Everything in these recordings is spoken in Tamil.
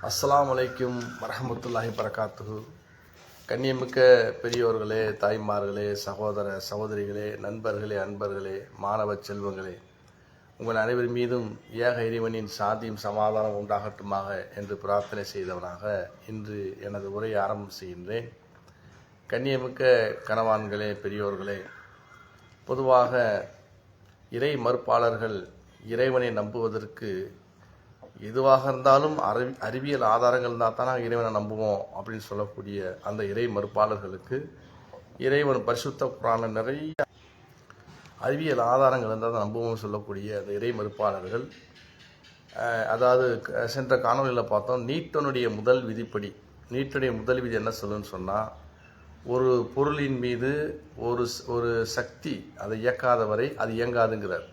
அஸ்ஸலாமு அலைக்கும் வரஹ்மத்துல்லாஹி வரகாத்துஹு. கண்ணியமிக்க பெரியோர்களே, தாய்மார்களே, சகோதர சகோதரிகளே, நண்பர்களே, அன்பர்களே, மாணவ செல்வங்களே, உங்கள் அனைவர் மீதும் ஏக இறைவனின் சாந்தியும் சமாதானம் உண்டாகட்டுமாக என்று பிரார்த்தனை செய்தவனாக இன்று எனது உரையை ஆரம்பம் செய்கின்றேன். கண்ணியமிக்க கணவான்களே, பெரியோர்களே, பொதுவாக இறை மறுப்பாளர்கள் இறைவனை நம்புவதற்கு எதுவாக இருந்தாலும் அறிவியல் ஆதாரங்கள் இருந்தால் தான் நாங்கள் இறைவனை நம்புவோம் அப்படின்னு சொல்லக்கூடிய அந்த இறை மறுப்பாளர்களுக்கு இறைவன் பரிசுத்த குர்ஆனில் நிறைய அறிவியல் ஆதாரங்கள் இருந்தால் தான் நம்புவோம் சொல்லக்கூடிய அந்த இறை மறுப்பாளர்கள், அதாவது சென்ற காணொலியில் பார்த்தோம், நியூட்டனுடைய முதல் விதிப்படி. நியூட்டனுடைய முதல் விதி என்ன சொல்லுன்னு சொன்னால், ஒரு பொருளின் மீது ஒரு சக்தி அதை இயக்காத வரை அது இயங்காதுங்கிறார்.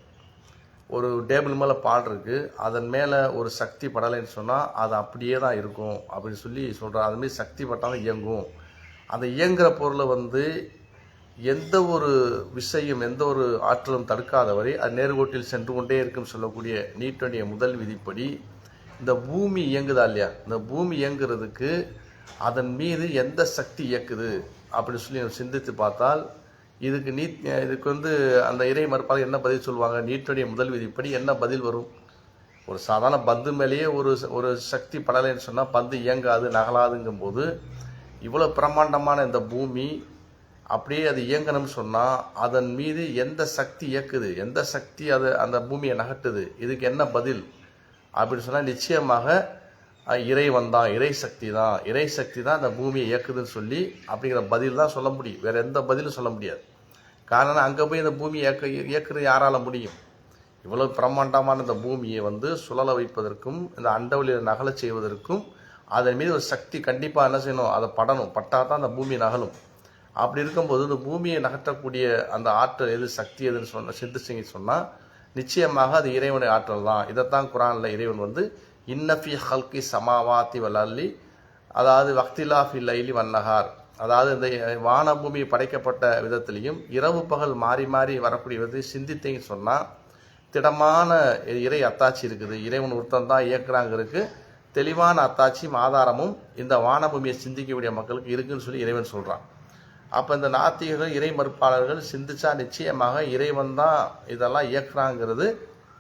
ஒரு டேபிள் மேலே பால் இருக்குது, அதன் மேலே ஒரு சக்தி படலைன்னு சொன்னால் அது அப்படியே தான் இருக்கும் அப்படின்னு சொல்லி சொல்கிறார். அதுமாரி சக்தி பட்டாலும் இயங்கும். அந்த இயங்குகிற பொருளை எந்த ஒரு விஷயம் எந்த ஒரு ஆற்றலும் தடுக்காத வரை அது நேர்கோட்டில் சென்று கொண்டே இருக்குன்னு சொல்லக்கூடிய நியூட்டனுடைய முதல் விதிப்படி இந்த பூமி இயங்குதா இல்லையா, இந்த பூமி இயங்குறதுக்கு அதன் மீது எந்த சக்தி இயக்குது அப்படின்னு சொல்லி சிந்தித்து பார்த்தால் இதுக்கு அந்த இறை மறுப்பாளர் என்ன பதில் சொல்லுவாங்க? நீட்டுடைய முதல் விதிப்படி என்ன பதில் வரும்? ஒரு சாதாரண பந்து மேலேயே ஒரு சக்தி படலைன்னு சொன்னால் பந்து இயங்காது, நகலாதுங்கும் போது இவ்வளோ பிரம்மாண்டமான இந்த பூமி அப்படியே அது இயங்கணும்னு சொன்னால் அதன் மீது எந்த சக்தி இயக்குது, எந்த சக்தி அந்த பூமியை நகட்டுது, இதுக்கு என்ன பதில் அப்படின்னு சொன்னால் நிச்சயமாக இறைவன் தான், இறை சக்தி தான் அந்த பூமியை இயக்குதுன்னு சொல்லி அப்படிங்கிற பதில் தான் சொல்ல முடியும். வேறு எந்த பதிலும் சொல்ல முடியாது. காரணம், அங்கே போய் இந்த பூமியை இயக்குறது யாரால முடியும்? இவ்வளோ பிரம்மாண்டமான இந்த பூமியை சுழல வைப்பதற்கும் இந்த அண்டவெளியில் நகல செய்வதற்கும் அதன் மீது ஒரு சக்தி கண்டிப்பாக என்ன செய்யணும், அதை படணும். பட்டால் தான் அந்த பூமி நகலும். அப்படி இருக்கும்போது இந்த பூமியை நகற்றக்கூடிய அந்த ஆற்றல் எது, சக்தி எதுன்னு சிந்திச்சிங்க சொன்னால் நிச்சயமாக அது இறைவனுடைய ஆற்றல் தான். இதைத்தான் குர்ஆனில் இறைவன் இன்னஃபி ஹல்கி சமாவாத்தி வல்லி, அதாவது வக்திலாஃபி லைலி வன்னஹார், அதாவது இந்த வான பூமி படைக்கப்பட்ட விதத்திலையும் இரவு பகல் மாறி மாறி வரக்கூடிய விதத்தை சிந்தித்தீங்க சொன்னால் திடமான இறை அத்தாட்சி இருக்குது. இறைவன் ஒருத்தன் தான் இயக்குறாங்கிறதுக்கு தெளிவான அத்தாட்சியும் ஆதாரமும் இந்த வான பூமியை சிந்திக்கக்கூடிய மக்களுக்கு இருக்குன்னு சொல்லி இறைவன் சொல்கிறான். அப்போ இந்த நாத்திகர்கள் இறை மறுப்பாளர்கள் சிந்திச்சா நிச்சயமாக இறைவன் தான் இதெல்லாம் இயக்குறாங்கிறது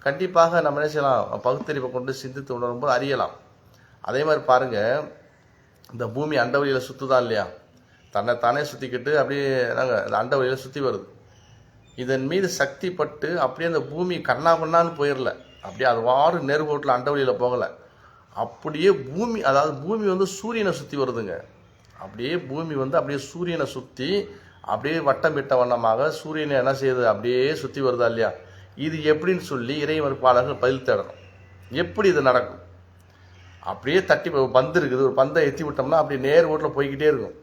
கண்டிப்பாக நம்ம என்ன செய்யலாம், பகுத்தறிவை கொண்டு சிந்தித்து உணரும்போது அறியலாம். அதே மாதிரி பாருங்கள், இந்த பூமி அண்டவெளியில் சுற்றுதா இல்லையா, தன்னைத்தானே சுற்றிக்கிட்டு அப்படியே நாங்கள் இந்த அண்டவெளியில் சுற்றி வருது. இதன் மீது சக்தி பட்டு அப்படியே அந்த பூமி கண்ணான்னு போயிடல, அப்படியே அது வாறு நேர்கோட்டில் அண்டவெளியில் போகலை. அப்படியே பூமி, அதாவது பூமி சூரியனை சுற்றி வருதுங்க. அப்படியே பூமி அப்படியே சூரியனை சுற்றி அப்படியே வட்டம் விட்ட வண்ணமாக சூரியனை என்ன செய்யுது, அப்படியே சுற்றி வருதா இல்லையா. இது எப்படின்னு சொல்லி இறை மறுப்பாளர்கள் பதில் தேடணும். எப்படி இது நடக்கும்? அப்படியே தட்டி பந்து இருக்குது, ஒரு பந்தை எத்தி விட்டோம்னா அப்படி நேர் ஓட்டில் போய்கிட்டே இருக்கும்.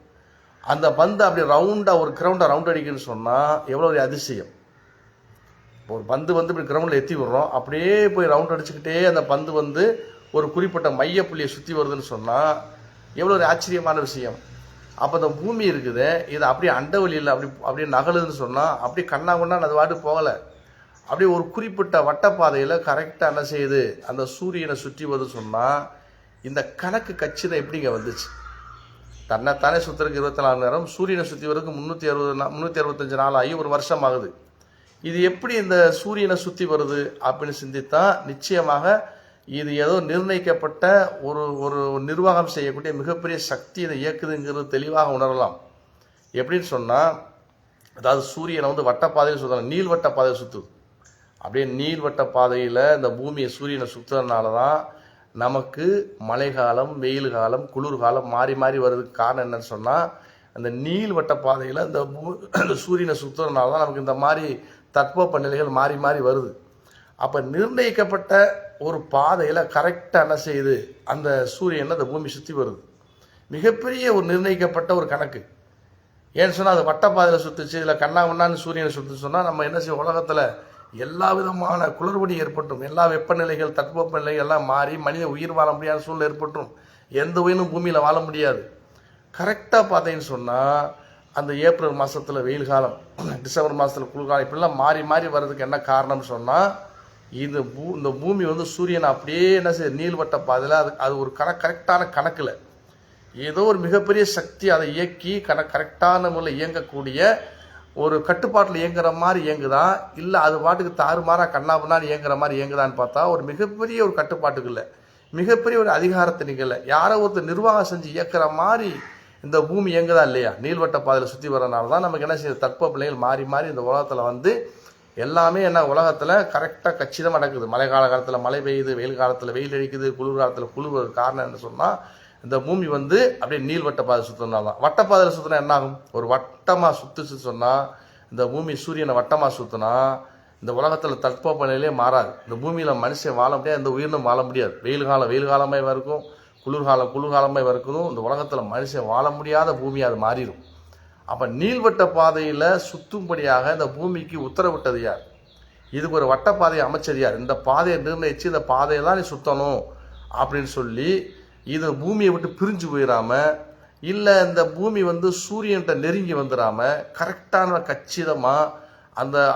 அந்த பந்து அப்படி ரவுண்டாக ஒரு கிரவுண்டை ரவுண்ட் அடிக்குன்னு சொன்னால் எவ்வளோ ஒரு அதிசயம். ஒரு பந்து இப்படி கிரவுண்டில் எத்தி விடுறோம், அப்படியே போய் ரவுண்ட் அடிச்சுக்கிட்டே அந்த பந்து ஒரு குறிப்பிட்ட மைய புள்ளியை சுற்றி வருதுன்னு சொன்னால் எவ்வளோ ஒரு ஆச்சரியமான விஷயம். அப்போ அந்த பூமி இருக்குது, இது அப்படியே அண்டவெளியில் அப்படியே நகலுதுன்னு சொன்னால் அப்படியே கண்ணான்னு அது வாட்டு போகலை. அப்படியே ஒரு குறிப்பிட்ட வட்டப்பாதையில் கரெக்டாக என்ன செய்யுது, அந்த சூரியனை சுற்றி வருது சொன்னால் இந்த கணக்கு கச்சிதம் எப்படிங்க வந்துச்சு? தன்னைத்தானே சுற்றுறதுக்கு 24 நேரம், சூரியனை சுற்றி வரதுக்கு 365 நாள் ஆகி ஒரு வருஷம் ஆகுது. இது எப்படி இந்த சூரியனை சுற்றி வருது அப்படின்னு சிந்தித்தா நிச்சயமாக இது ஏதோ நிர்ணயிக்கப்பட்ட ஒரு நிர்வாகம் செய்யக்கூடிய மிகப்பெரிய சக்தி இதை இயக்குதுங்கிறது தெளிவாக உணரலாம். எப்படின்னு சொன்னால், அதாவது சூரியனை வட்டப்பாதையில் சுற்றலாம், நீள்வட்ட பாதையை சுற்றுது. அப்படியே நீள்வட்ட பாதையில் இந்த பூமியை சூரியனை சுற்றுறதுனால தான் நமக்கு மழை காலம், வெயில் காலம், குளிர்காலம் மாறி மாறி வர்றதுக்கு காரணம் என்னன்னு சொன்னால், அந்த நீள்வட்ட பாதையில் இந்த சூரியனை சுற்றுறதுனால தான் நமக்கு இந்த மாதிரி தட்பவெப்ப நிலைகள் மாறி மாறி வருது. அப்போ நிர்ணயிக்கப்பட்ட ஒரு பாதையில் கரெக்டாக என்ன செய்யுது, அந்த சூரியனை அந்த பூமி சுற்றி வருது. மிகப்பெரிய ஒரு நிர்ணயிக்கப்பட்ட ஒரு கணக்கு. ஏன்னு சொன்னால் அது வட்டப்பாதையில் சுற்றுச்சு, இதில் கண்ணான்னு சூரியனை சுற்று சொன்னால் நம்ம என்ன செய்வோம், உலகத்தில் எல்லா விதமான குளறுபடி ஏற்பட்டும், எல்லா வெப்பநிலைகள் தட்பவெப்ப நிலைகள் எல்லாம் மாறி மனித உயிர் வாழ முடியாத சூழ்நிலை ஏற்பட்டும், எந்த உயிரும் பூமியில் வாழ முடியாது. கரெக்டாக பார்த்தீங்கன்னு சொன்னால் அந்த ஏப்ரல் மாதத்தில் வெயில் காலம், டிசம்பர் மாதத்தில் குளிர்காலம், இப்படிலாம் மாறி மாறி வர்றதுக்கு என்ன காரணம்னு சொன்னால் இந்த பூமி வந்து சூரியன் அப்படியே என்ன செய்ய நீள்வட்ட பாதையில் அது ஒரு கரெக்டான கணக்கில் ஏதோ ஒரு மிகப்பெரிய சக்தி அதை இயக்கி கரெக்டான முறையில் இயங்கக்கூடிய ஒரு கட்டுப்பாட்டில் இயங்குற மாதிரி இயங்குதா, இல்லை அது பாட்டுக்கு தாறுமாறாக கண்ணாபண்ணான்னு இயங்குற மாதிரி இயங்குதான்னு பார்த்தா ஒரு மிகப்பெரிய ஒரு கட்டுப்பாட்டுக்கு இல்லை, மிகப்பெரிய ஒரு அதிகாரத்தை நிகழ யாரோ ஒருத்தர் நிர்வாகம் செஞ்சு இயக்குற மாதிரி இந்த பூமி இயங்குதா இல்லையா? நீள்வட்ட பாதையில் சுற்றி வரனால தான் நமக்கு என்ன செய்யுது, தட்பவெப்பநிலைகள் மாறி மாறி இந்த உலகத்தில் வந்து எல்லாமே என்ன உலகத்தில் கரெக்டாக கச்சிதமாக நடக்குது. மழை காலத்தில் மழை பெய்யுது, வெயில் காலத்தில் வெயில் அடிக்குது, குளிர் காலத்தில் குளிர். காரணம் என்ன சொன்னால் இந்த பூமி வந்து அப்படியே நீள்வட்ட பாதை சுற்றினால தான். வட்டப்பாதையில் சுற்றினா என்ன ஆகும், ஒரு வட்டமாக சுற்றுச்சு சொன்னால் இந்த பூமி சூரியனை வட்டமாக சுற்றினா இந்த உலகத்தில் தட்பவெப்பநிலையே மாறாது. இந்த பூமியில் மனுஷன் வாழ முடியாது, இந்த உயிரினம் வாழ முடியாது. வெயில் காலமாக இருக்கும், குளிர்காலமாக இருக்கணும். இந்த உலகத்தில் மனுஷன் வாழ முடியாத பூமி அது மாறிடும். அப்போ நீள்வட்ட பாதையில் சுற்றும்படியாக இந்த பூமிக்கு உத்தரவிட்டது யார்? இதுக்கு ஒரு வட்டப்பாதையை அமைச்சது யார்? இந்த பாதையை நிர்ணயித்து இந்த பாதையை தான் நீ சுற்றணும் அப்படின்னு சொல்லி இது பூமியை விட்டு பிரிஞ்சு போயிடாம, இல்லை இந்த பூமி வந்து சூரியன்கிட்ட நெருங்கி வந்துடாம கரெக்டான கச்சிதமாக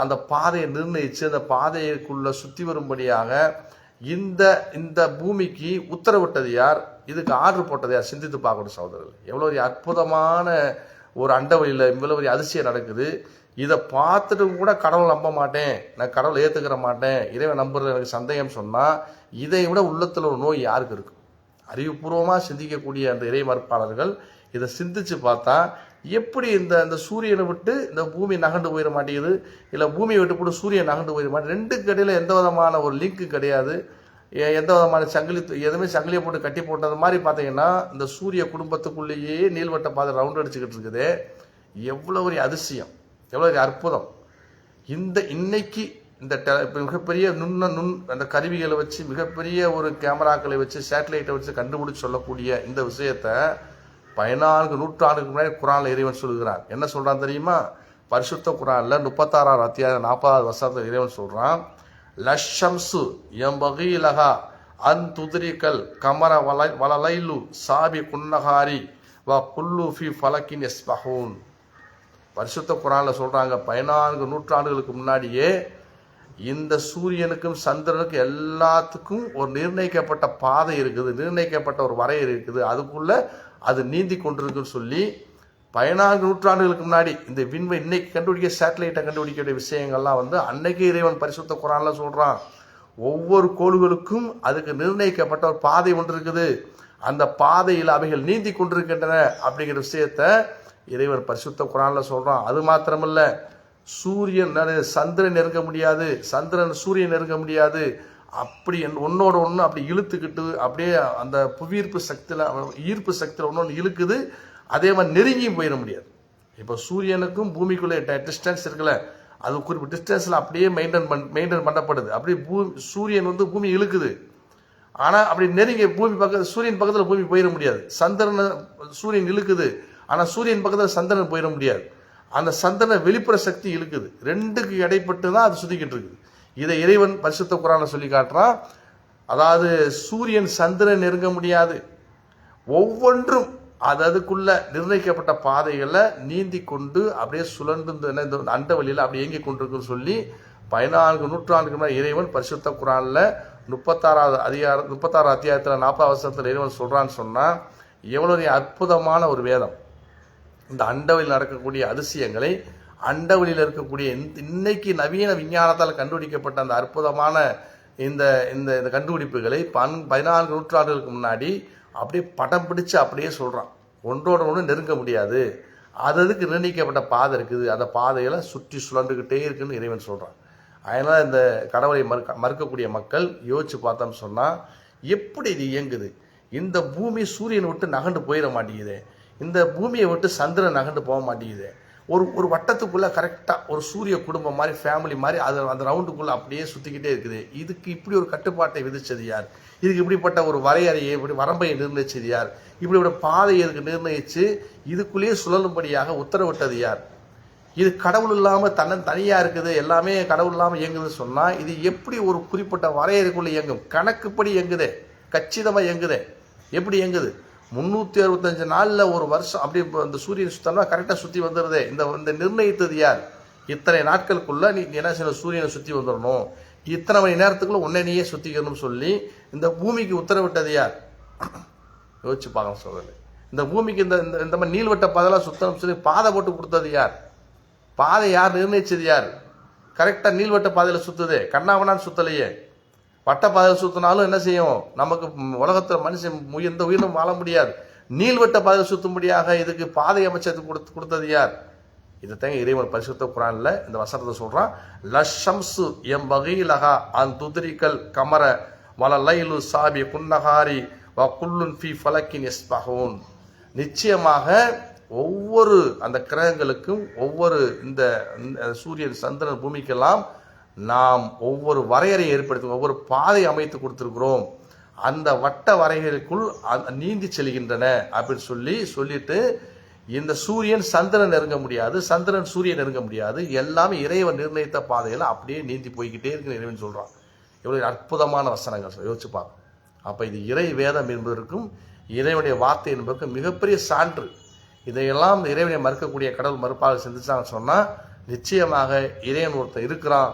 அந்த பாதையை நிர்ணயித்து அந்த பாதைக்குள்ளே சுற்றி வரும்படியாக இந்த பூமிக்கு உத்தரவிட்டது யார்? இதுக்கு ஆர்டர் போட்டது யார்? சிந்தித்து பார்க்கணும் சகோதரர்கள். எவ்வளோ ஒரு அற்புதமான ஒரு அண்டவெளியில் இவ்வளோ ஒரு அதிசயம் நடக்குது. இதை பார்த்துட்டு கூட கடவுள் நம்ப மாட்டேன், நான் கடவுளை ஏற்றுக்கிற மாட்டேன், இறைவன் நம்புறது எனக்கு சந்தேகம் சொன்னால் இதை விட உள்ளத்தில் ஒரு நோய் யாருக்கு இருக்கு? அறிவுபூர்வமாக சிந்திக்கக்கூடிய அந்த இறை மறுப்பாளர்கள் இதை சிந்திச்சு பார்த்தா எப்படி இந்த சூரியனை விட்டு இந்த பூமி நகண்டு போயிட மாட்டேங்குது, இல்லை பூமியை விட்டு போட்டு சூரியன் நகண்டு போயிட மாட்டேங்குது. ரெண்டுக்கு இடையில எந்த விதமான ஒரு லிங்க்கு கிடையாது, எந்த விதமான எதுவுமே சங்கிலியை போட்டு கட்டி போட்டது மாதிரி பார்த்தீங்கன்னா இந்த சூரிய குடும்பத்துக்குள்ளேயே நீள்வட்ட பாதை ரவுண்ட் அடிச்சுக்கிட்டு இருக்குது. எவ்வளோ ஒரு அதிசயம், எவ்வளோ ஒரு அற்புதம். இன்னைக்கு இந்த மிகப்பெரிய அந்த கருவிகளை வச்சு மிகப்பெரிய ஒரு கேமராக்களை வச்சு சேட்டலைட்டை வச்சு கண்டுபிடிச்சு சொல்லக்கூடிய இந்த விஷயத்த 14 நூற்றாண்டுக்கு முன்னாடி குரான்ல இறைவன் சொல்லுகிறான். என்ன சொல்றான் தெரியுமா? பரிசுத்த குரான்ல 36 அத்தியாயம் 40 வசனத்தில் இறைவன் சொல்றான், லஷம்சு எம்பகி லஹா அன் துதிரிக்கல் கமர வலலைலு சாபி குன்னஹாரி வ குல்லு ஃபி ஃபலக்கின் யஸ்பஹூன். பரிசுத்த குரான்ல சொல்றாங்க 14 நூற்றாண்டுகளுக்கு முன்னாடியே இந்த சூரியனுக்கும் சந்திரனுக்கும் எல்லாத்துக்கும் ஒரு நிர்ணயிக்கப்பட்ட பாதை இருக்குது, நிர்ணயிக்கப்பட்ட ஒரு வரையறை இருக்குது, அதுக்குள்ள அது நீந்தி கொண்டிருக்குன்னு சொல்லி 14 நூற்றாண்டுகளுக்கு முன்னாடி இந்த விண்வை இன்னைக்கு கண்டுபிடிக்க சேட்டலைட்டை கண்டுபிடிக்க விஷயங்கள்லாம் வந்து அன்னைக்கு இறைவன் பரிசுத்த குரான்ல சொல்றான். ஒவ்வொரு கோள்களுக்கும் அதுக்கு நிர்ணயிக்கப்பட்ட ஒரு பாதை ஒன்று இருக்குது, அந்த பாதையில் அவைகள் நீந்தி கொண்டிருக்கின்றன அப்படிங்கிற விஷயத்த இறைவன் பரிசுத்த குரான்ல சொல்றான். அது மாத்திரமல்ல, சூரியன் சந்திரன் நெருங்க முடியாது, சந்திரன் சூரியன் நெருங்க முடியாது, அப்படி ஒன்னோட ஒன்று அப்படி இழுத்துக்கிட்டு அப்படியே அந்த புவியீர்ப்பு சக்தியில் ஈர்ப்பு சக்தியில் ஒன்று இழுக்குது. அதே மாதிரி நெருங்கியும் போயிட முடியாது. இப்போ சூரியனுக்கும் பூமிக்குள்ளே டிஸ்டன்ஸ் இருக்குல்ல, அது குறிப்பிட்ட டிஸ்டன்ஸில் அப்படியே மெயின்டைன் பண்ணப்படுது. அப்படி சூரியன் வந்து பூமி இழுக்குது, ஆனால் அப்படி நெருங்கி சூரியன் பக்கத்தில் பூமி போயிட முடியாது. சூரியன் இழுக்குது, ஆனால் சூரியன் பக்கத்தில் சந்திரன் போயிட முடியாது. அந்த சந்திரனை வெளிப்புற சக்தி இழுக்குது, ரெண்டுக்கு இடைப்பட்டு தான் அது சுத்திக்கிட்டு இருக்குது. இதை இறைவன் பரிசுத்த குரான்ல சொல்லி காட்டுறான். அதாவது சூரியன் சந்திரன் நெருங்க முடியாது, ஒவ்வொன்றும் அதுக்குள்ள நிர்ணயிக்கப்பட்ட பாதைகளை நீந்தி கொண்டு அப்படியே சுழன்று இந்த அண்டவெளியில் அப்படி இயங்கி கொண்டிருக்குன்னு சொல்லி 14 நூற்றாண்டுக்கு மேலே இறைவன் பரிசுத்த குரான்ல 36 அத்தியாயத்தில் 40 வசனத்தில் இறைவன் சொல்றான்னு சொன்னா எவ்வளவு அற்புதமான ஒரு வேதம். இந்த அண்டவெளியில் நடக்கக்கூடிய அதிசயங்களை, அண்டவெளியில் இருக்கக்கூடிய இன்னைக்கு நவீன விஞ்ஞானத்தால் கண்டுபிடிக்கப்பட்ட அந்த அற்புதமான இந்த இந்த கண்டுபிடிப்புகளை 14 நூற்றாண்டுகளுக்கு முன்னாடி அப்படியே படம் பிடிச்சு அப்படியே சொல்றான். ஒன்றோட ஒன்று நெருங்க முடியாது, அதுக்கு நிர்ணயிக்கப்பட்ட பாதை இருக்குது, அந்த பாதைகளை சுற்றி சுழண்டுகிட்டே இருக்குன்னு இறைவன் சொல்றான். அதனால இந்த கடவுளை மறுக்கக்கூடிய மக்கள் யோசிச்சு பார்த்தோம்னு சொன்னா எப்படி இது இயங்குது? இந்த பூமி சூரியனை விட்டு நகண்டு போயிட மாட்டேங்குது, இந்த பூமியை விட்டு சந்திரன் நகண்டு போக மாட்டேங்குது, ஒரு வட்டத்துக்குள்ள கரெக்டாக ஒரு சூரிய குடும்பம் மாதிரி ஃபேமிலி மாதிரி அது அந்த ரவுண்டுக்குள்ள அப்படியே சுற்றிக்கிட்டே இருக்குது. இதுக்கு இப்படி ஒரு கட்டுப்பாட்டை விதிச்சது யார்? இதுக்கு இப்படிப்பட்ட ஒரு வரையறையை இப்படி வரம்பையை நிர்ணயிச்சது யார்? இப்படி ஒரு பாதையை இதுக்கு நிர்ணயித்து இதுக்குள்ளேயே சுழலும்படியாக உத்தரவிட்டது யார்? இது கடவுள் இல்லாமல் தனியாக இருக்குது, எல்லாமே கடவுள் இல்லாமல் இயங்குதுன்னு சொன்னால் இது எப்படி ஒரு குறிப்பிட்ட வரையறைக்குள்ளே இயங்கும்? கணக்குப்படி இயங்குதே, கச்சிதமாக இயங்குதே. எப்படி இயங்குது? 365 நாளில் ஒரு வருஷம் அப்படி இந்த சூரியன் சுத்தம்னா கரெக்டாக சுற்றி வந்துடுதே. இந்த நிர்ணயித்தது யார்? இத்தனை நாட்களுக்குள்ள நீ என்ன செய்யணும், சூரியனை சுற்றி வந்துடணும். இத்தனை மணி நேரத்துக்குள்ள உன்னை நீயே சுத்திக்கணும்னு சொல்லி இந்த பூமிக்கு உத்தரவிட்டது யார்? யோசிச்சு பார்க்கணும் சொல்றது. இந்த பூமிக்கு இந்த இந்த மாதிரி நீள்வட்ட பாதையெல்லாம் சுத்தணும் சொல்லி பாதை போட்டு கொடுத்தது யார்? பாதை யார் நிர்ணயிச்சது யார்? கரெக்டா நீள்வட்ட பாதையில சுத்துதே, கண்ணாவனான்னு சுத்தலையே. வட்ட பாதையில சுத்தினாலும் என்ன செய்யும்? நமக்கு உலகத்துல மனுஷன் எந்த உயிரினும் வாழ முடியாது. நீள்வட்ட பாதையில சுத்தும்படியாக இதுக்கு பாதை அமைச்சது கொடுத்தது யார்? இதைத்தாங்க இறைவன் பரிசுத்த குர்ஆன்ல இந்த வசனத்தை சொல்றான். லஷம்சு எம்பகி லஹா அன் துத்ரிகல் கமர வலலைலு சாபி குன்னஹாரி வ குல்லுன் ஃபீ ஃபலக்கின் யஸ்பஹூன். நிச்சயமாக ஒவ்வொரு அந்த கிரகங்களுக்கும் ஒவ்வொரு இந்த சூரியன் சந்திரன் பூமிக்கெல்லாம் நாம் ஒவ்வொரு வரையறையை ஏற்படுத்தி ஒவ்வொரு பாதை அமைத்து கொடுத்திருக்கிறோம். அந்த வட்ட வரைகளுக்குள் நீந்தி செல்கின்றன அப்படின்னு சொல்லிட்டு இந்த சூரியன் சந்திரன் நெருங்க முடியாது, சந்திரன் சூரியன் நெருங்க முடியாது, எல்லாமே இறைவன் நிர்ணயித்த பாதையில அப்படியே நீந்தி போய்கிட்டே இருக்கு இறைவன் சொல்றான். எவ்வளவு அற்புதமான வசனங்கள் யோசிச்சுப்பாங்க. அப்ப இது இறை வேதம் என்பதற்கும் இறைவனுடைய வார்த்தை என்பதற்கும் மிகப்பெரிய சான்று. இதையெல்லாம் இறைவனை மறுக்கக்கூடிய கடவுள் மறுப்பாக சிந்திச்சான்னு சொன்னா நிச்சயமாக இறைவன் ஒருத்தர் இருக்கிறான்,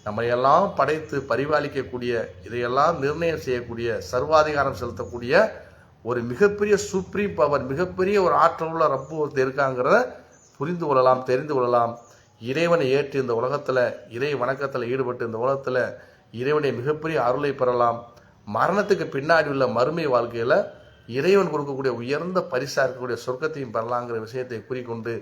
நம்மை எல்லாம் படைத்து பரிபாலிக்கக்கூடிய, இதையெல்லாம் நிர்ணயம் செய்யக்கூடிய, சர்வாதிகாரம் செலுத்தக்கூடிய ஒரு மிகப்பெரிய சுப்ரீம் பவர், மிகப்பெரிய ஒரு ஆற்றல் உள்ள ரப்பு ஒருத்தர் இருக்காங்கிறத புரிந்து கொள்ளலாம், தெரிந்து கொள்ளலாம். இறைவனை ஏற்று இந்த உலகத்துல இறை வணக்கத்துல ஈடுபட்டு இந்த உலகத்துல இறைவனை மிகப்பெரிய அருளை பெறலாம். மரணத்துக்கு பின்னாடி உள்ள மறுமை வாழ்க்கையில இறைவன் கொடுக்கக்கூடிய உயர்ந்த பரிசா இருக்கக்கூடிய சொர்க்கத்தையும் பெறலாங்கிற விஷயத்தை கூறிக்கொண்டு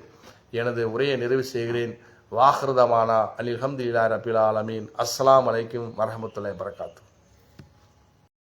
எனது உரையை நிறைவு செய்கிறேன். வாஹ்ரதமானா அல்ஹம்துலில்லாஹி ரப்பில் ஆலமீன். அஸ்ஸலாமு அலைக்கும் வரஹ்மத்துல்லாஹி வபரகாத்துஹு.